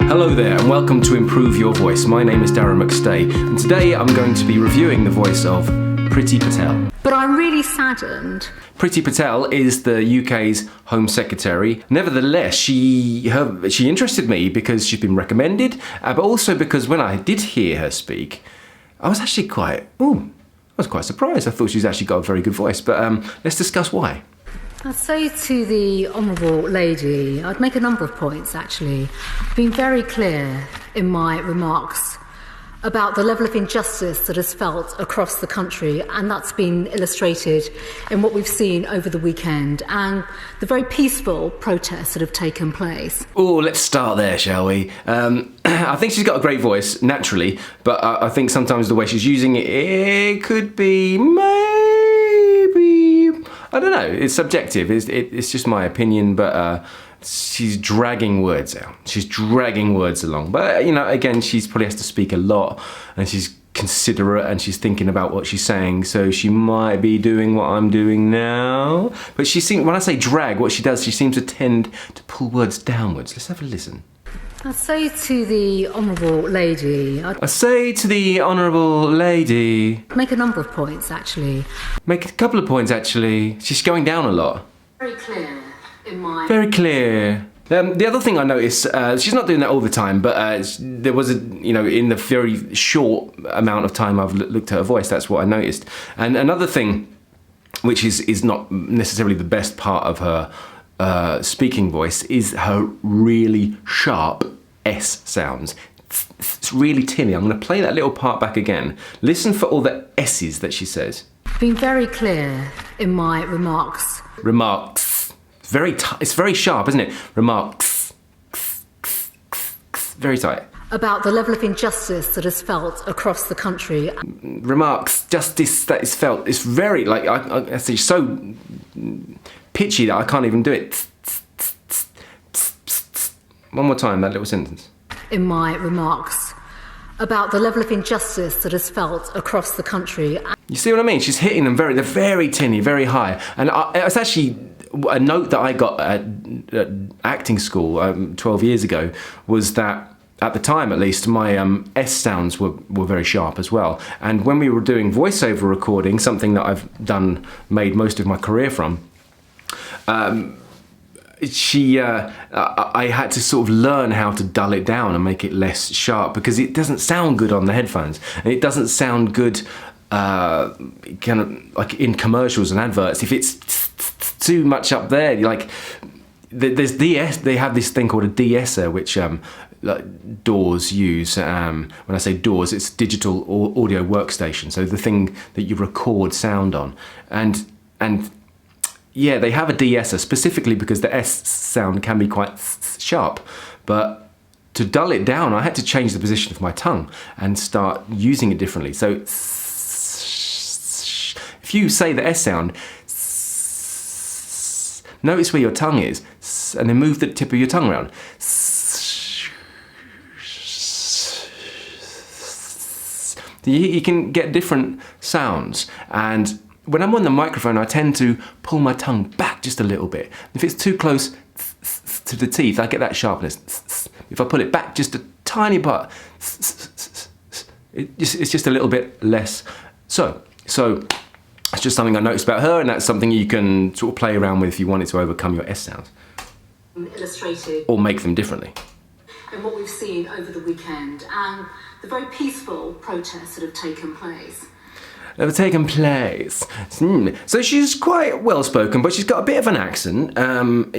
Hello there and welcome to Improve Your Voice. My name is Darren McStay and today I'm going to be reviewing the voice of Priti Patel. But I'm really saddened. Priti Patel is the UK's Home Secretary. Nevertheless, she interested me because she's been recommended, but also because when I did hear her speak, I was actually quite surprised. I thought she's actually got a very good voice, but let's discuss why. I'd say to the Honourable Lady, I'd make a number of points actually. I've been very clear in my remarks about the level of injustice that is felt across the country, and that's been illustrated in what we've seen over the weekend and the very peaceful protests that have taken place. Oh, let's start there, shall we? I think she's got a great voice, naturally, but I think sometimes the way she's using it, it could be maybe... I don't know, it's subjective, it's just my opinion, but she's dragging words out. She's dragging words along. But, you know, again, she probably has to speak a lot and she's considerate and she's thinking about what she's saying, so she might be doing what I'm doing now. But she seems, when I say drag, what she does, she seems to tend to pull words downwards. Let's have a listen. I say to the Honourable Lady... I say to the Honourable Lady... Make a number of points, actually. Make a couple of points, actually. She's going down a lot. Very clear in my... Very clear. The other thing I noticed, she's not doing that all the time, but there was in the very short amount of time I've looked at her voice, that's what I noticed. And another thing, which is not necessarily the best part of her speaking voice, is her really sharp S sounds. It's really tinny. I'm going to play that little part back again. Listen for all the S's that she says. Been very clear in my remarks. Remarks. It's very sharp, isn't it? Remarks. Very tight. About the level of injustice that is felt across the country. Remarks. Justice that is felt. It's very, like, it's so pitchy that I can't even do it. One more time, that little sentence. In my remarks about the level of injustice that is felt across the country. You see what I mean? She's hitting them they're very tinny, very high. And it's actually a note that I got at acting school 12 years ago was that, at the time at least, my S sounds were very sharp as well. And when we were doing voiceover recording, something that I've made most of my career from, I had to sort of learn how to dull it down and make it less sharp because it doesn't sound good on the headphones. And it doesn't sound good kind of like in commercials and adverts. If it's too much up there, like there's DS, they have this thing called a de-esser, which like DAWs use. When I say DAWs, it's digital audio workstation. So the thing that you record sound on, and yeah, they have a de-esser specifically because the S sound can be quite sharp. But to dull it down, I had to change the position of my tongue and start using it differently. So if you say the S sound, notice where your tongue is, and then move the tip of your tongue around. You can get different sounds, and when I'm on the microphone, I tend to pull my tongue back just a little bit. If it's too close to the teeth, I get that sharpness. If I pull it back just a tiny part, it's just a little bit less. So it's just something I noticed about her, and that's something you can sort of play around with if you wanted to overcome your S sounds. Illustrated. Or make them differently. And what we've seen over the weekend and the very peaceful protests that have taken place. So she's quite well spoken, but she's got a bit of an accent. Well,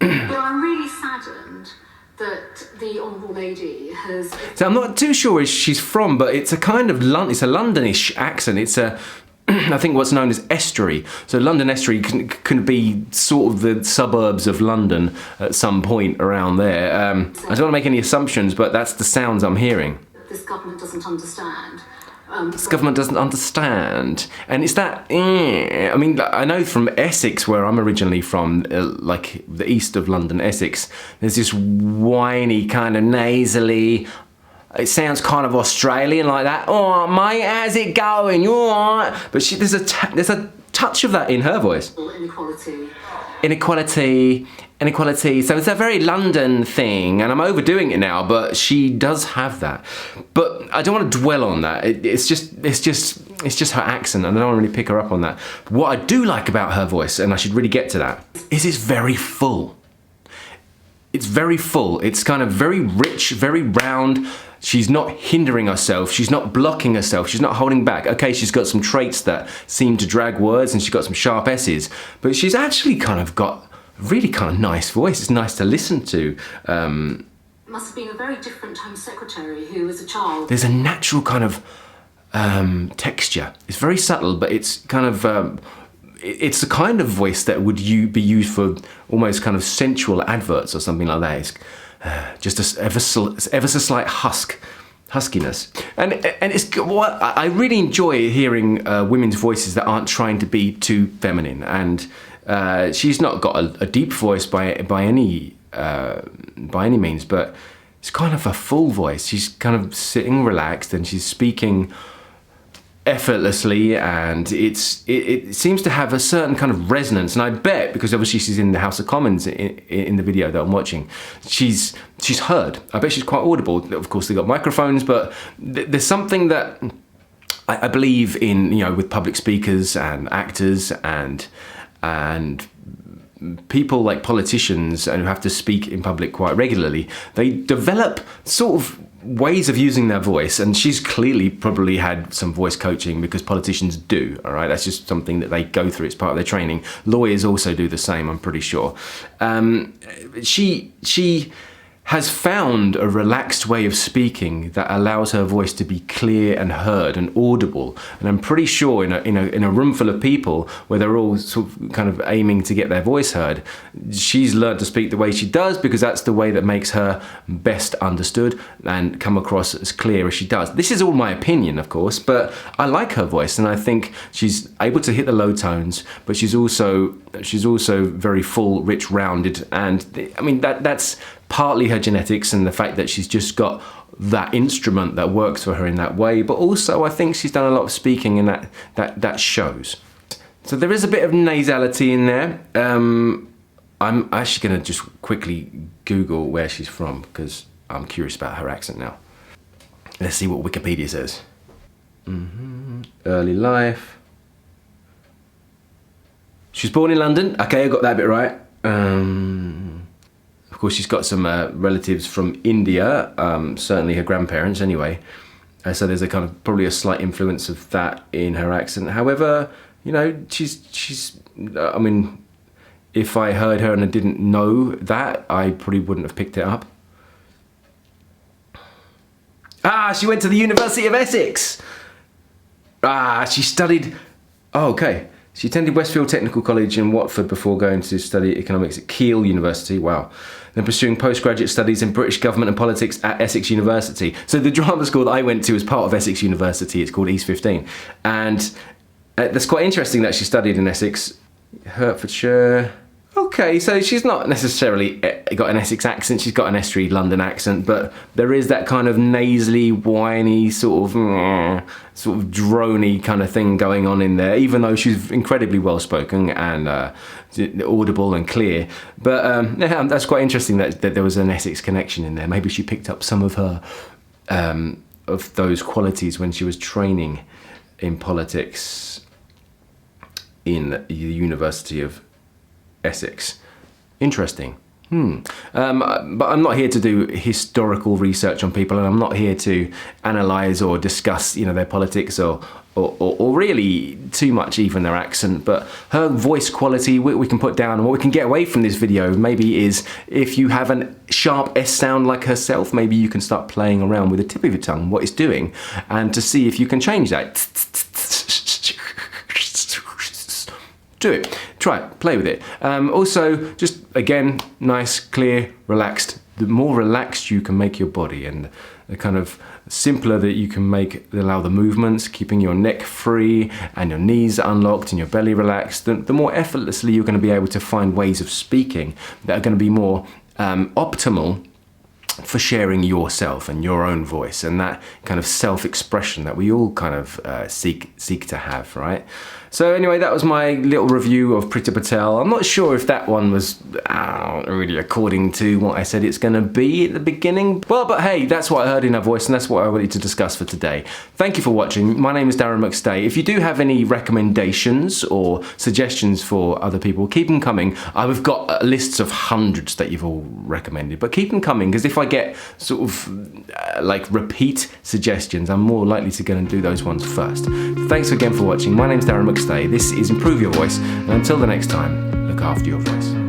I'm really saddened that the Honourable Lady has... So I'm not too sure where she's from, but it's a kind of it's a Londonish accent. It's a I think what's known as estuary. So London estuary can be sort of the suburbs of London at some point around there. I don't want to make any assumptions, but that's the sounds I'm hearing. This government doesn't understand. This government doesn't understand. And it's that, I mean, I know from Essex, where I'm originally from, like the east of London, Essex, there's this whiny kind of nasally, it sounds kind of Australian like that. Oh, mate, how's it going? You all right? But there's a touch of that in her voice. Inequality inequality. So it's a very London thing, and I'm overdoing it now, but she does have that. But I don't want to dwell on that. It's just her accent, and I don't really pick her up on that. What I do like about her voice, and I should really get to that, is it's very full. It's very full. It's kind of very rich, very round. She's not hindering herself. She's not blocking herself. She's not holding back. Okay, she's got some traits that seem to drag words, and she's got some sharp S's, but she's actually kind of got a really kind of nice voice. It's nice to listen to. Must have been a very different Home Secretary who, as a child... There's a natural kind of texture. It's very subtle, but it's kind of... it's the kind of voice that would be used for almost kind of sensual adverts or something like that. It's just a ever so slight huskiness, and it's what I really enjoy hearing women's voices that aren't trying to be too feminine. And she's not got a deep voice by any means, but it's kind of a full voice. She's kind of sitting relaxed, and she's speaking effortlessly, and it seems to have a certain kind of resonance. And I bet, because obviously she's in the House of Commons in the video that I'm watching, she's heard. I bet she's quite audible. Of course, they've got microphones, but there's something that I believe in, you know, with public speakers and actors and people like politicians who have to speak in public quite regularly. They develop sort of ways of using their voice, and she's clearly probably had some voice coaching, because politicians do, all right? That's just something that they go through. It's part of their training. Lawyers also do the same, I'm pretty sure. She has found a relaxed way of speaking that allows her voice to be clear and heard and audible. And I'm pretty sure in a room full of people where they're all sort of kind of aiming to get their voice heard, she's learned to speak the way she does, because that's the way that makes her best understood and come across as clear as she does. This is all my opinion, of course, but I like her voice, and I think she's able to hit the low tones, but she's also very full, rich, rounded, and I mean that's partly her genetics and the fact that she's just got that instrument that works for her in that way, but also I think she's done a lot of speaking, and that shows. So there is a bit of nasality in there. I'm actually going to just quickly Google where she's from, because I'm curious about her accent now. Let's see what Wikipedia says. Early life. She was born in London. Okay, I got that bit right. Of course, she's got some relatives from India, certainly her grandparents anyway. So there's a kind of probably a slight influence of that in her accent. However, you know, she's I mean, if I heard her and I didn't know that, I probably wouldn't have picked it up. Ah, she went to the University of Essex. Ah, she studied, oh, okay. She attended Westfield Technical College in Watford before going to study economics at Keele University, wow. Then pursuing postgraduate studies in British government and politics at Essex University. So the drama school that I went to is part of Essex University, it's called East 15. And that's quite interesting that she studied in Essex, Hertfordshire. Okay, so she's not necessarily got an Essex accent, she's got an estuary London accent, but there is that kind of nasally, whiny, sort of drony kind of thing going on in there, even though she's incredibly well-spoken and audible and clear. But yeah, that's quite interesting that there was an Essex connection in there. Maybe she picked up some of her, of those qualities when she was training in politics in the University of Essex. Interesting. But I'm not here to do historical research on people, and I'm not here to analyse or discuss, you know, their politics or really too much even their accent. But her voice quality we can put down, and what we can get away from this video maybe is, if you have a sharp S sound like herself, maybe you can start playing around with the tip of your tongue, what it's doing, and to see if you can change that. Do it, try it, play with it. Also, just again, nice, clear, relaxed. The more relaxed you can make your body, and the kind of simpler that you can allow the movements, keeping your neck free and your knees unlocked and your belly relaxed, the more effortlessly you're going to be able to find ways of speaking that are going to be more optimal for sharing yourself and your own voice, and that kind of self-expression that we all kind of seek to have, right? So anyway, that was my little review of Priti Patel. I'm not sure if that one was really according to what I said it's going to be at the beginning. Well, but hey, that's what I heard in her voice, and that's what I wanted to discuss for today. Thank you for watching. My name is Darren McStay. If you do have any recommendations or suggestions for other people, keep them coming. I've got lists of hundreds that you've all recommended, but keep them coming, because if I get sort of like repeat suggestions, I'm more likely to go and do those ones first. Thanks again for watching. My name's Darren McStay. This is Improve Your Voice, and until the next time, look after your voice.